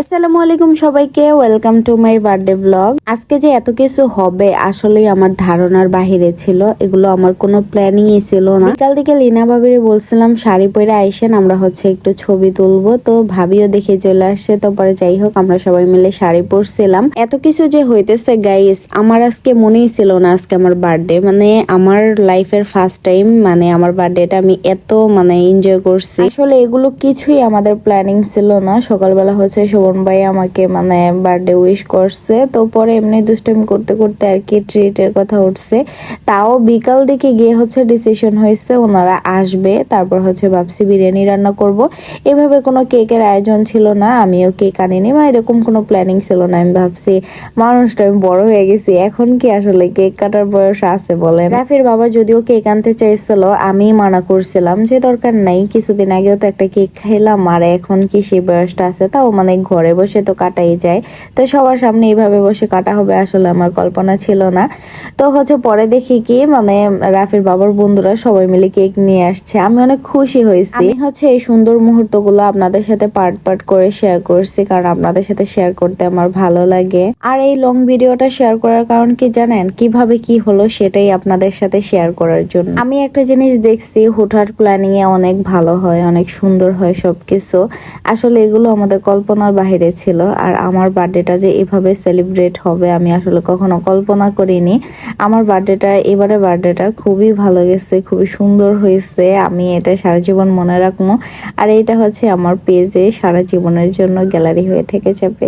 আসসালামু আলাইকুম সবাইকে, welcome to my birthday blog. আজকে যে এত কিছু হবে আসলেই আমার ধারণার বাহিরে ছিল। এগুলো আমার কোনো প্ল্যানিংই ছিল না। বিকাল দিকে লিনা ভাবিরে বলছিলাম শাড়ি পরে আইসেন, আমরা একটু ছবি তুলবো। তো ভাবিও দেখে চলে আসছে। তো পরে যাই হোক আমরা সবাই মিলে শাড়ি পরছিলাম। এত কিছু যে হইতেছে গাইস, আমার আজকে মনেই ছিল না আজকে আমার বার্থডে। মানে আমার লাইফের ফার্স্ট টাইম আমার বার্থডেটা আমি এত এনজয় করছি। আসলে এগুলো কিছুই আমাদের প্ল্যানিং ছিল না। সকালবেলা শোভন ভাই আমাকে বার্থডে উইশ করছে। তো পরে এমনি দুষ্টামি করতে করতে আর কি ট্রিটের কথা উঠছে। তাও বিকাল দিকে গিয়ে ডিসিশন হয়েছে ওনারা আসবে। তারপর ভাবছি বিরিয়ানি রান্না করব। এভাবে কোনো কেকের আয়োজন ছিল না, আমিও কেক আনিনি বা এরকম কোনো প্ল্যানিং ছিল না। আমি ভাবছি মানুষটা আমি বড় হয়ে গেছি, এখন কি আসলে কেক কাটার বয়স আছে বলেন। রাফির বাবা যদিও কেক আনতে চাইছিল, আমি মানা করছিলাম যে দরকার নাই, কিছুদিন আগেও তো একটা কেক খাইলাম, আর এখন কি সেই বয়সটা আছে। তাও ঘরে বসে তো কাটাই যায়, তো সবার সামনে এইভাবে বসে কাটা হবে আসলে আমার কল্পনা ছিল না। তো পরে দেখি কি রাফির বাবার বন্ধুরা সবাই মিলে কেক নিয়ে আসছে। আমি অনেক খুশি হয়েছি। আমি এই সুন্দর মুহূর্তগুলো আপনাদের সাথে পার্ট পার্ট করে শেয়ার করছি, কারণ আপনাদের সাথে শেয়ার করতে আমার ভালো লাগে। আর এই লং ভিডিওটা শেয়ার করার কারণ কি জানেন, কিভাবে কি হলো সেটাই আপনাদের সাথে শেয়ার করার জন্য। আমি একটা জিনিস দেখছি, হুটহাট প্ল্যানিং এ অনেক ভালো হয়, অনেক সুন্দর হয় সবকিছু। আসলে এগুলো আমাদের কল্পনার বাহিরে ছিল। আর আমার বার্থডেটা যে এভাবে সেলিব্রেট হবে আমি আসলে কখনো কল্পনা করিনি। আমার এবারে বার্থডেটা খুবই ভালো গেছে, খুবই সুন্দর হয়েছে। আমি এটা সারা জীবন মনে রাখবো। আর এটা আমার পেজে সারা জীবনের জন্য গ্যালারি হয়ে থেকে যাবে।